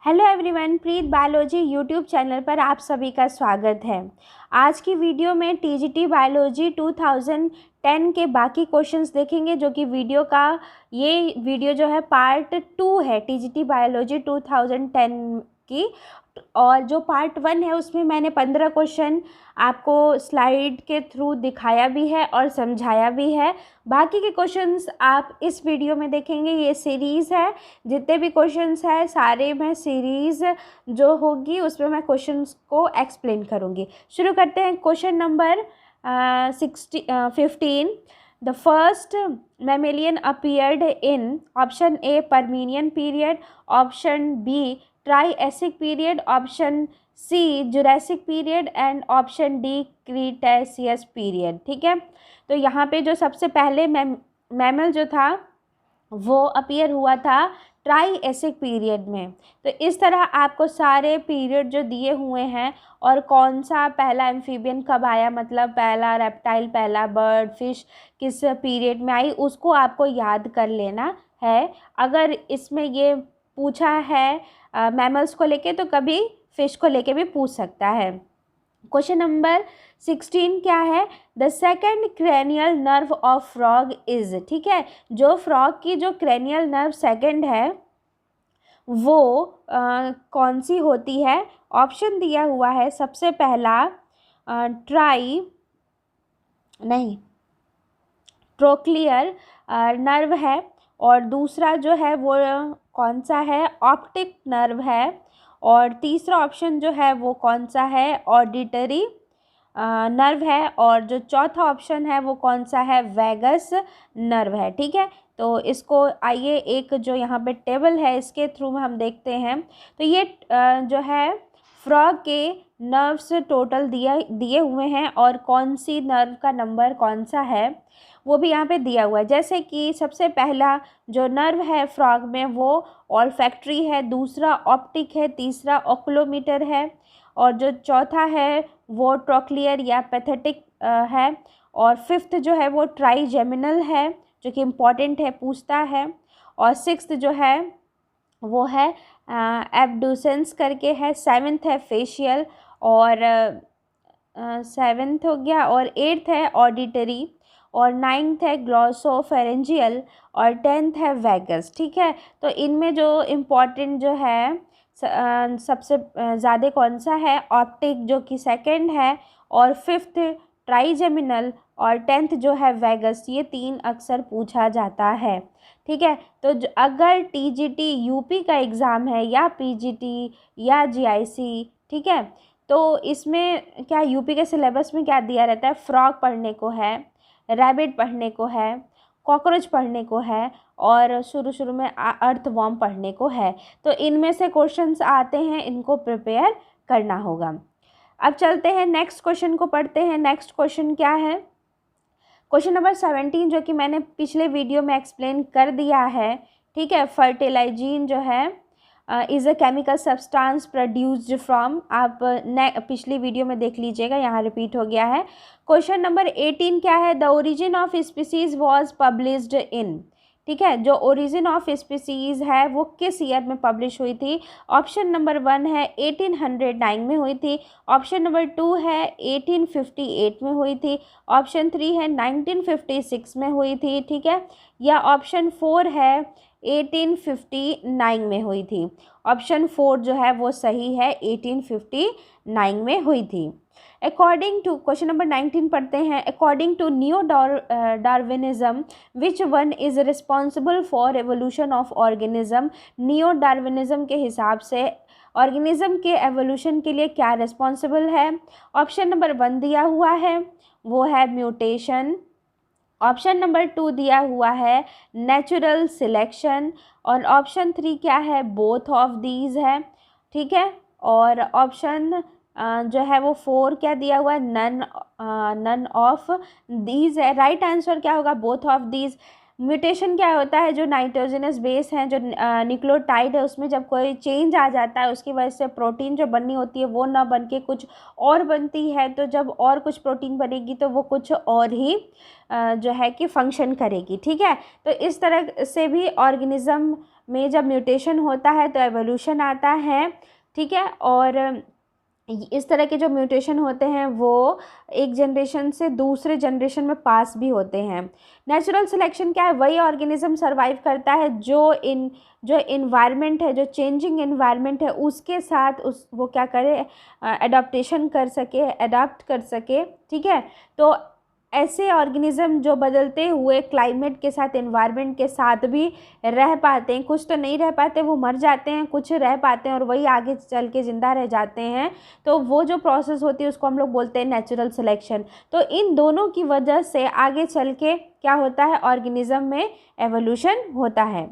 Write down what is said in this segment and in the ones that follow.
Hello everyone, प्रीत biology YouTube channel पर आप सभी का स्वागत है। आज की वीडियो में टीजीटी बायोलॉजी 2010 के बाकी क्वेश्चंस देखेंगे, जो कि ये वीडियो जो है पार्ट 2 है टीजीटी बायोलॉजी 2010 की। और जो पार्ट 1 है उसमें मैंने 15 क्वेश्चन आपको स्लाइड के थ्रू दिखाया भी है और समझाया भी है। बाकी के क्वेश्चंस आप इस वीडियो में देखेंगे। ये सीरीज़ है, जितने भी क्वेश्चंस है सारे मैं सीरीज़ जो होगी उसमें मैं क्वेश्चंस को एक्सप्लेन करूँगी। शुरू करते हैं। Question number 15। The first mammalian appeared in option A Permian period, option B Triassic period, option C Jurassic period and option D Cretaceous period. ठीक है, तो यहाँ पे जो सबसे पहले मैमल जो था वो अपीयर हुआ था ट्राइएसिक पीरियड में। तो इस तरह आपको सारे पीरियड जो दिए हुए हैं और कौन सा पहला एम्फीबियन कब आया, मतलब पहला रेप्टाइल, पहला बर्ड, फिश किस पीरियड में आई, उसको आपको याद कर लेना है। अगर इसमें ये पूछा है मैमल्स को लेके तो कभी फिश को लेके भी पूछ सकता है। क्वेश्चन नंबर 16 क्या है? The second cranial nerve of frog is. ठीक है, जो फ्रॉग की जो क्रेनियल नर्व सेकेंड है वो कौन सी होती है? ऑप्शन दिया हुआ है सबसे पहला ट्रोक्लियर नर्व है, और दूसरा जो है वो कौन सा है? ऑप्टिक नर्व है, और तीसरा ऑप्शन जो है वो कौन सा है? ऑडिटरी नर्व है, और जो चौथा ऑप्शन है वो कौन सा है? वैगस नर्व है। ठीक है, तो इसको आइए एक जो यहाँ पे टेबल है इसके थ्रू में हम देखते हैं। तो ये जो है फ्रॉग के नर्व्स टोटल दिए हुए हैं, और कौन सी नर्व का नंबर कौन सा है वो भी यहाँ पे दिया हुआ है। जैसे कि सबसे पहला जो नर्व है फ्रॉग में वो ऑल्फैक्टरी है, दूसरा ऑप्टिक है, तीसरा ओक्लोमीटर है, और जो चौथा है वो ट्रोक्लियर या पैथेटिक है, और फिफ्थ जो है वो ट्राइजेमिनल है, जो कि इम्पॉर्टेंट है, पूछता है, और सिक्स्थ जो है वो है एब्डुसेंस करके है, सेवन्थ है फेशियल, और सेवन्थ हो गया, और एट्थ है ऑडिटरी, और नाइन्थ है ग्लॉसोफेरेंजियल, और टेंथ है वैगस। ठीक है, तो इनमें जो इम्पॉर्टेंट जो है सबसे ज़्यादा कौन सा है? ऑप्टिक जो कि सेकंड है, और फिफ्थ ट्राइजेमिनल, और टेंथ जो है वैगस। ये तीन अक्सर पूछा जाता है। ठीक है, तो अगर टीजीटी यूपी का एग्ज़ाम है या पीजीटी या जीआईसी, ठीक है, तो इसमें क्या यूपी के सिलेबस में क्या दिया रहता है? फ्रॉग पढ़ने को है, रैबिट पढ़ने को है, कॉकरोच पढ़ने को है, और शुरू में अर्थवॉर्म पढ़ने को है। तो इनमें से क्वेश्चंस आते हैं, इनको प्रिपेयर करना होगा। अब चलते हैं नेक्स्ट क्वेश्चन को पढ़ते हैं। नेक्स्ट क्वेश्चन क्या है? क्वेश्चन नंबर 17, जो कि मैंने पिछले वीडियो में एक्सप्लेन कर दिया है। ठीक है, फर्टिलाइजीन जो है is a chemical substance produced from, आप पिछली वीडियो में देख लीजिएगा, यहाँ रिपीट हो गया है। क्वेश्चन नंबर 18 क्या है? The origin of species was published in. ठीक है, जो ओरिजिन ऑफ स्पीसीज़ है वो किस ईयर में पब्लिश हुई थी? ऑप्शन नंबर 1 है 1809 में हुई थी, ऑप्शन नंबर 2 है 1858 में हुई थी, ऑप्शन 3 है 1956 में हुई थी, ठीक है, या ऑप्शन 4 है 1859 में हुई थी। ऑप्शन 4 जो है वो सही है, 1859 में हुई थी। अकॉर्डिंग टू, क्वेश्चन नंबर 19 पढ़ते हैं। According to new Darwinism which one is responsible for evolution of organism. Neo Darwinism के हिसाब से ऑर्गेनिज्म के एवोल्यूशन के लिए क्या रिस्पॉन्सिबल है? ऑप्शन नंबर 1 दिया हुआ है वो है म्यूटेशन, ऑप्शन नंबर 2 दिया हुआ है नेचुरल सिलेक्शन, और ऑप्शन 3 क्या है? बोथ ऑफ दीज है। ठीक है, और ऑप्शन जो है वो 4 क्या दिया हुआ है? नन ऑफ दीज है। राइट आंसर क्या होगा? Both of these. म्यूटेशन क्या होता है? जो नाइट्रोजनस बेस है, जो न्यूक्लियोटाइड है, उसमें जब कोई चेंज आ जाता है उसकी वजह से प्रोटीन जो बननी होती है वो ना बन के कुछ और बनती है। तो जब और कुछ प्रोटीन बनेगी तो वो कुछ और ही जो है कि फंक्शन करेगी। ठीक है, तो इस तरह से भी ऑर्गेनिज्म में जब म्यूटेशन होता है तो एवोल्यूशन आता है, ठीक है। और इस तरह के जो म्यूटेशन होते हैं वो एक जनरेशन से दूसरे जनरेशन में पास भी होते हैं। नेचुरल सिलेक्शन क्या है? वही ऑर्गेनिज्म सर्वाइव करता है जो इन्वायरमेंट है, जो चेंजिंग इन्वायरमेंट है उसके साथ वो क्या करे, एडाप्टेशन कर सके, अडाप्ट कर सके, ठीक है। तो ऐसे ऑर्गेनिज्म जो बदलते हुए क्लाइमेट के साथ, एनवायरनमेंट के साथ भी रह पाते हैं, कुछ तो नहीं रह पाते, वो मर जाते हैं, कुछ रह पाते हैं और वही आगे चल के ज़िंदा रह जाते हैं। तो वो जो प्रोसेस होती है उसको हम लोग बोलते हैं नेचुरल सिलेक्शन। तो इन दोनों की वजह से आगे चल के क्या होता है, ऑर्गेनिज्म में एवोल्यूशन होता है।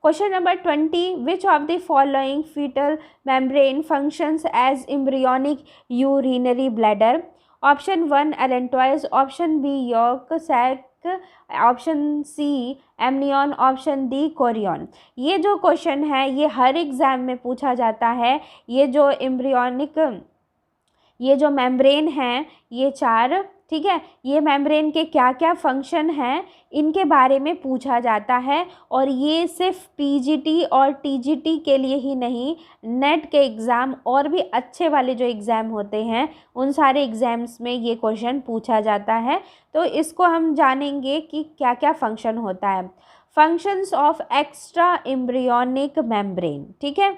Question number 20, which of the following fetal membrane functions as embryonic urinary bladder? Option 1 allantois, option B yolk sac, option C amnion, option D chorion. ये जो क्वेश्चन है ये हर एग्ज़ाम में पूछा जाता है। ये जो एम्ब्रियोनिक, ये जो मेम्ब्रेन हैं ये चार, ठीक है, ये मेम्ब्रेन के क्या क्या फंक्शन हैं इनके बारे में पूछा जाता है। और ये सिर्फ पीजीटी और टीजीटी के लिए ही नहीं, नेट के एग्ज़ाम और भी अच्छे वाले जो एग्ज़ाम होते हैं उन सारे एग्ज़ाम्स में ये क्वेश्चन पूछा जाता है। तो इसको हम जानेंगे कि क्या क्या फंक्शन होता है। Functions of extra embryonic membrane, ठीक है।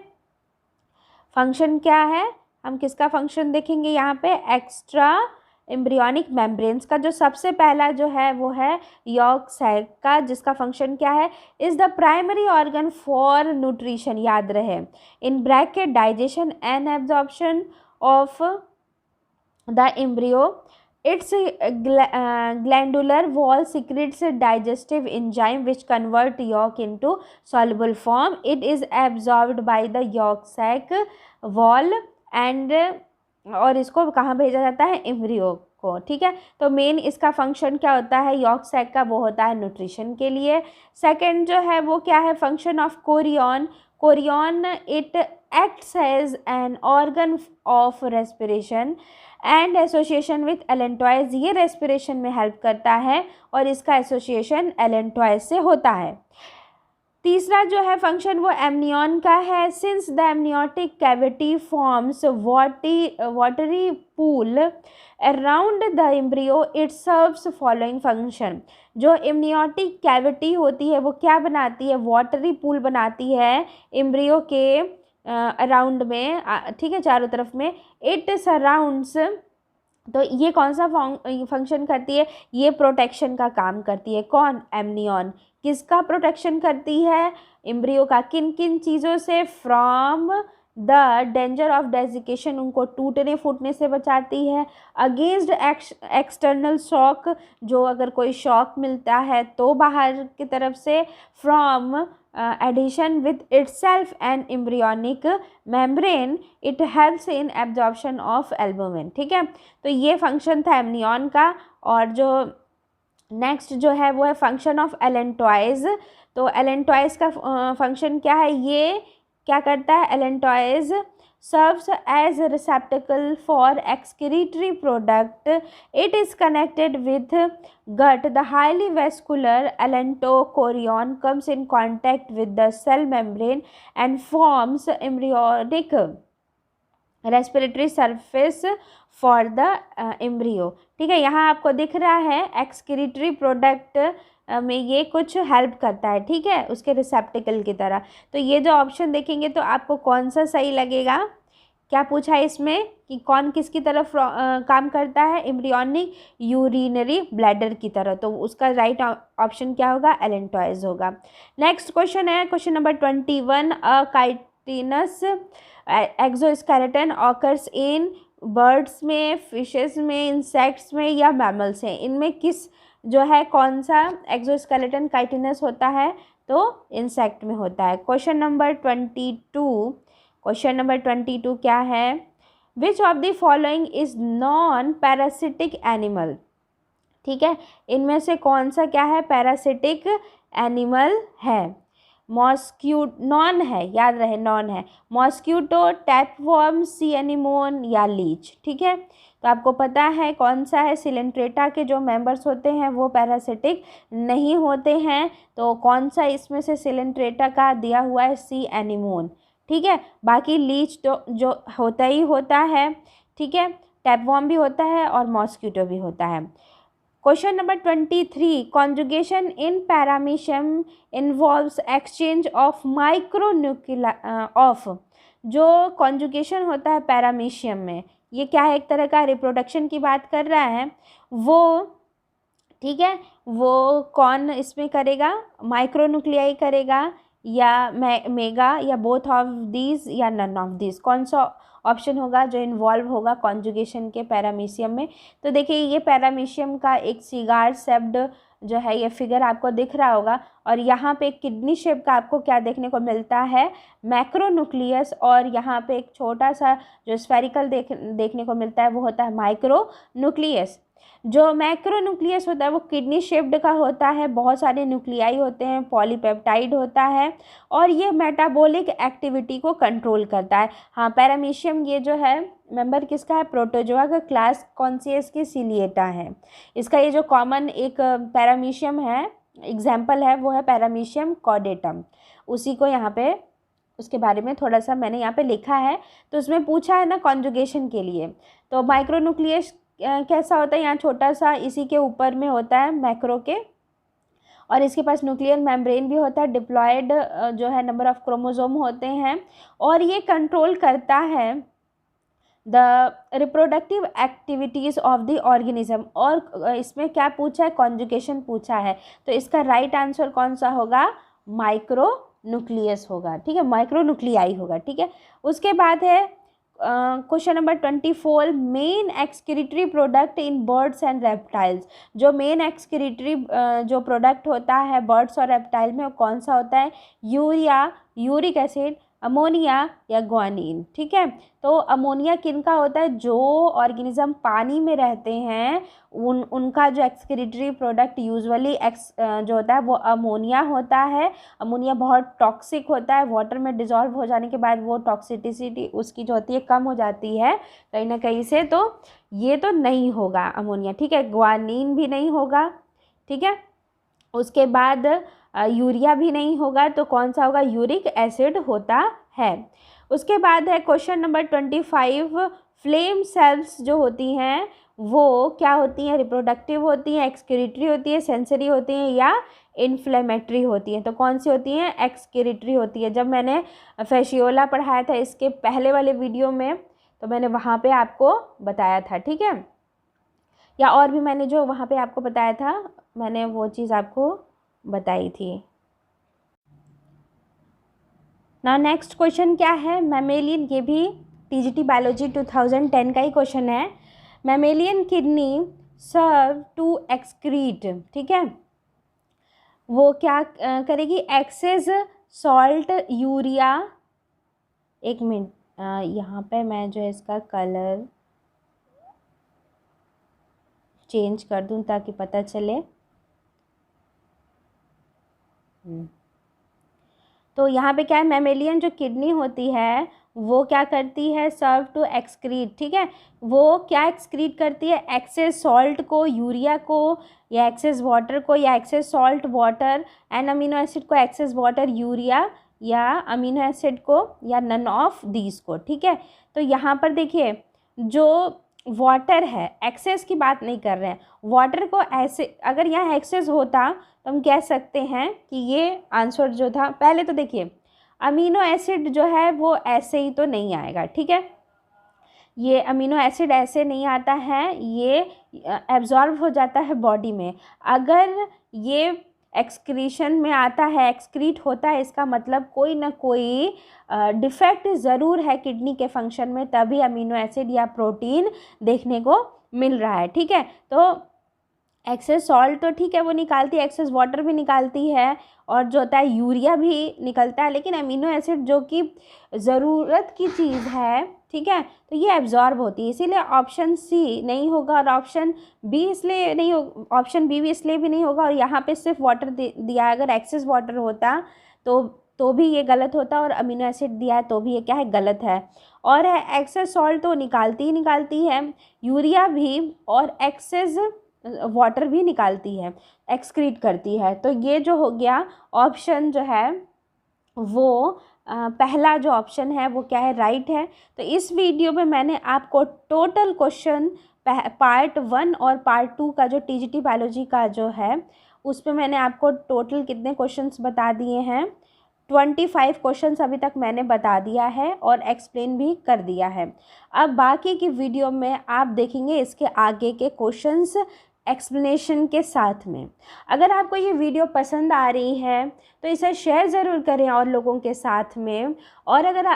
फंक्शन क्या है, हम किसका फंक्शन देखेंगे यहाँ पे, एक्स्ट्रा एम्ब्रियोनिक मेम्ब्रेन्स का। जो सबसे पहला जो है वो है यॉर्क सैक का, जिसका फंक्शन क्या है, is the primary organ for nutrition, याद रहे, in bracket digestion and absorption of the embryo. Its glandular wall secretes digestive enzyme which convert yolk into soluble form. It is absorbed by the yolk sac wall and और इसको कहाँ भेजा जाता है, embryo को, ठीक है। तो मेन इसका फंक्शन क्या होता है यॉर्क सैक का, वो होता है न्यूट्रिशन के लिए। सेकंड जो है वो क्या है, function of chorion. Chorion it acts as an organ of respiration and association with allantois. ये रेस्पिरेशन में हेल्प करता है और इसका एसोसिएशन एलेंटॉइज से होता है। तीसरा जो है फंक्शन वो एमनियन का है। Since the amniotic cavity forms watery pool around the embryo it serves following function. जो एमनियोटिक कैविटी होती है वो क्या बनाती है, वाटरी पूल बनाती है एम्ब्रियो के अराउंड में, ठीक है, चारों तरफ में। इट सराउंड्स, तो ये कौन सा फंक्शन करती है, ये प्रोटेक्शन का काम करती है। कौन, एमनियन। किसका प्रोटेक्शन करती है, एम्ब्रियो का। किन किन चीज़ों से, फ्रॉम द डेंजर ऑफ डेजिकेशन, उनको टूटने फूटने से बचाती है। अगेंस्ट एक्सटर्नल शॉक, जो अगर कोई शॉक मिलता है तो बाहर की तरफ से। From adhesion with itself and embryonic membrane, it helps in absorption of albumin, ठीक है। तो ये फंक्शन था एमनियन का। और जो नेक्स्ट जो है वो है फंक्शन ऑफ एलेंटॉइज। तो एलेंटॉइज का फंक्शन क्या है, ये क्या करता है, एलेंटॉइज serves as a receptacle for excretory product. It is connected with gut. The highly vascular allantochorion comes in contact with the cell membrane and forms embryonic respiratory surface for the embryo, ठीक है। यहाँ आपको दिख रहा है excretory product में ये कुछ हेल्प करता है, ठीक है, उसके रिसेप्टिकल की तरह। तो ये जो ऑप्शन देखेंगे तो आपको कौन सा सही लगेगा, क्या पूछा है इसमें कि कौन किसकी तरफ काम करता है, एम्ब्रियोनिक यूरिनरी ब्लैडर की तरह। तो उसका राइट ऑप्शन क्या होगा, एलेंटॉइज होगा। नेक्स्ट क्वेश्चन है question number 21, a chitinous exoskeleton occurs in birds में, फिशेस में, इंसेक्ट्स में या मैमल्स हैं। इनमें किस जो है कौन सा एक्सोस्केलेटन काइटिनस होता है, तो इंसेक्ट में होता है। क्वेश्चन नंबर 22 क्या है, विच of the following is non parasitic animal, ठीक है। इनमें से कौन सा क्या है, पैरासिटिक एनिमल है। नॉन है, याद रहे नॉन है, मॉस्क्यूटो, टैपवर्म, सी एनीमोन या लीच। ठीक है, तो आपको पता है कौन सा है, सिलेंट्रेटा के जो मेंबर्स होते हैं वो पैरासिटिक नहीं होते हैं। तो कौन सा इसमें से सिलेंट्रेटा का दिया हुआ है, सी एनीमोन। ठीक है, बाकी लीच तो जो होता ही होता है। ठीक है, टैपवर्म भी होता है और मॉस्क्यूटो भी होता है। Question number 23, conjugation in paramecium involves exchange of micronuclei of. जो कॉन्जुगेशन होता है पैरामीशियम में, ये क्या है, एक तरह का रिप्रोडक्शन की बात कर रहा है वो। ठीक है, वो कौन इसमें करेगा, माइक्रोन्यूक्लियाई करेगा या मेगा या बोथ ऑफ दीज या नन ऑफ दीज, कौन सा ऑप्शन होगा जो इन्वॉल्व होगा कॉन्जुगेशन के पैरामीशियम में। तो देखिए ये पैरामीशियम का एक सिगार शेप्ड जो है ये फिगर आपको दिख रहा होगा, और यहाँ पे एक किडनी शेप का आपको क्या देखने को मिलता है, मैक्रोन्यूक्लियस, और यहाँ पे एक छोटा सा जो स्फेरिकल देखने को मिलता है वो होता है माइक्रोन्यूक्लियस। जो मैक्रोन्यूक्लियस होता है वो किडनी शेप्ड का होता है, बहुत सारे न्यूक्लियाई होते हैं, पॉलीपेप्टाइड होता है, और ये मेटाबॉलिक एक्टिविटी को कंट्रोल करता है। हाँ, पैरामीशियम ये जो है मेंबर किसका है, प्रोटोजोआ का, क्लास कौन सी है इसकी, सिलिएटा है। इसका ये जो कॉमन एक पैरामीशियम है एग्जाम्पल है वो है पैरामीशियम कॉर्डेटम, उसी को यहाँ पे उसके बारे में थोड़ा सा मैंने यहाँ पे लिखा है। तो उसमें पूछा है ना कॉन्जुगेशन के लिए, तो माइक्रोन्यूक्लियस कैसा होता है, यहाँ छोटा सा इसी के ऊपर में होता है मैक्रो के, और इसके पास न्यूक्लियर मेम्ब्रेन भी होता है, डिप्लॉयड जो है नंबर ऑफ क्रोमोसोम होते हैं, और ये कंट्रोल करता है the reproductive activities of the organism. और इसमें क्या पूछा है, कॉन्जुगेशन पूछा है, तो इसका राइट आंसर कौन सा होगा, माइक्रोन्यूक्लियस होगा। ठीक है, माइक्रोन्यूक्लियाई होगा। ठीक है, उसके बाद है question number 24, main excretory product in birds and reptiles. जो मेन एक्सक्रीटरी जो प्रोडक्ट होता है बर्ड्स और रेप्टाइल में वो कौन सा होता है, यूरिया, यूरिक एसिड, अमोनिया या ग्वानिन। ठीक है, तो अमोनिया किनका होता है, जो ऑर्गेनिज्म पानी में रहते हैं उनका जो एक्सक्रीटरी प्रोडक्ट यूजुअली जो होता है वो अमोनिया होता है। अमोनिया बहुत टॉक्सिक होता है, वाटर में डिज़ोल्व हो जाने के बाद वो टॉक्सिसिटी उसकी जो होती है कम हो जाती है कहीं ना कहीं से, तो ये तो नहीं होगा अमोनिया। ठीक है, ग्वानिन भी नहीं होगा। ठीक है, उसके बाद यूरिया भी नहीं होगा, तो कौन सा होगा, यूरिक एसिड होता है। उसके बाद है क्वेश्चन नंबर 25, फ्लेम सेल्स जो होती हैं वो क्या होती हैं, रिप्रोडक्टिव होती हैं, एक्सक्रीटरी होती है, सेंसरी होती हैं या इन्फ्लेमेटरी होती हैं। तो कौन सी होती हैं, एक्सक्रीटरी होती है। जब मैंने फैशियोला पढ़ाया था इसके पहले वाले वीडियो में तो मैंने वहाँ पे आपको बताया था। ठीक है, या और भी मैंने जो वहाँ पे आपको बताया था मैंने वो चीज़ आपको बताई थी। नाउ नेक्स्ट क्वेश्चन क्या है, मैमेलियन, ये भी टीजीटी बायोलॉजी 2010 का ही क्वेश्चन है। Mammalian kidney serve to excrete. ठीक है, वो क्या करेगी, एक्सेस सॉल्ट, यूरिया। एक मिनट, यहाँ पे मैं जो है इसका कलर चेंज कर दूँ ताकि पता चले। तो यहाँ पे क्या है, मैमेलियन जो किडनी होती है वो क्या करती है, सर्व टू एक्सक्रीट। ठीक है, वो क्या एक्सक्रीट करती है, एक्सेस सॉल्ट को, यूरिया को, या एक्सेस वाटर को, या excess salt water and amino acid को, एक्सेस वाटर यूरिया या अमीनो एसिड को, या नन ऑफ दीज को। ठीक है, तो यहाँ पर देखिए जो वाटर है, एक्सेस की बात नहीं कर रहे हैं, वाटर को ऐसे अगर यहाँ एक्सेस होता तो हम कह सकते हैं कि ये आंसर जो था, पहले तो देखिए अमीनो एसिड जो है वो ऐसे ही तो नहीं आएगा। ठीक है, ये अमीनो एसिड ऐसे नहीं आता है, ये एब्जॉर्ब हो जाता है बॉडी में। अगर ये एक्सक्रीशन में आता है, एक्सक्रीट होता है, इसका मतलब कोई ना कोई डिफेक्ट ज़रूर है किडनी के फंक्शन में, तभी अमीनो एसिड या प्रोटीन देखने को मिल रहा है। ठीक है, तो एक्सेस सॉल्ट तो ठीक है वो निकालती है, एक्सेस वाटर भी निकालती है, और जो होता है यूरिया भी निकलता है, लेकिन अमीनो एसिड जो कि ज़रूरत की चीज़ है, ठीक है, तो ये एब्जॉर्ब होती है। इसीलिए ऑप्शन सी नहीं होगा, और ऑप्शन बी इसलिए नहीं हो, ऑप्शन बी भी इसलिए भी नहीं होगा, और यहाँ पे सिर्फ वाटर दिया है। अगर एक्सेस वाटर होता तो भी ये गलत होता है, और अमीनो एसिड दिया है तो भी ये क्या है, गलत है। और है एक्सेस सॉल्ट तो निकालती है, यूरिया भी, और एक्सेस वाटर भी निकालती है, एक्सक्रीट करती है। तो ये जो हो गया ऑप्शन जो है वो पहला जो ऑप्शन है वो क्या है, राइट है। तो इस वीडियो में मैंने आपको टोटल क्वेश्चन पार्ट 1 और पार्ट 2 का जो टीजीटी बायोलॉजी का जो है उस पर मैंने आपको टोटल कितने क्वेश्चंस बता दिए हैं, 25 क्वेश्चंस अभी तक मैंने बता दिया है और एक्सप्लेन भी कर दिया है। अब बाकी की वीडियो में आप देखेंगे इसके आगे के क्वेश्चंस एक्सप्लेनेशन के साथ में। अगर आपको ये वीडियो पसंद आ रही है तो इसे शेयर ज़रूर करें और लोगों के साथ में, और अगर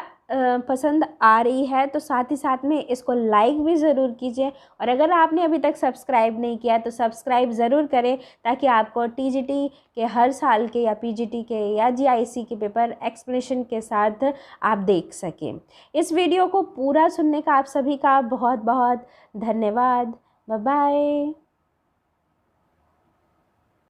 पसंद आ रही है तो साथ ही साथ में इसको लाइक भी ज़रूर कीजिए, और अगर आपने अभी तक सब्सक्राइब नहीं किया तो सब्सक्राइब ज़रूर करें, ताकि आपको टीजीटी के हर साल के या पीजीटी के या जीआईसी के पेपर एक्सप्लेनेशन के साथ आप देख सकें। इस वीडियो को पूरा सुनने का आप सभी का बहुत बहुत धन्यवाद। Bye bye.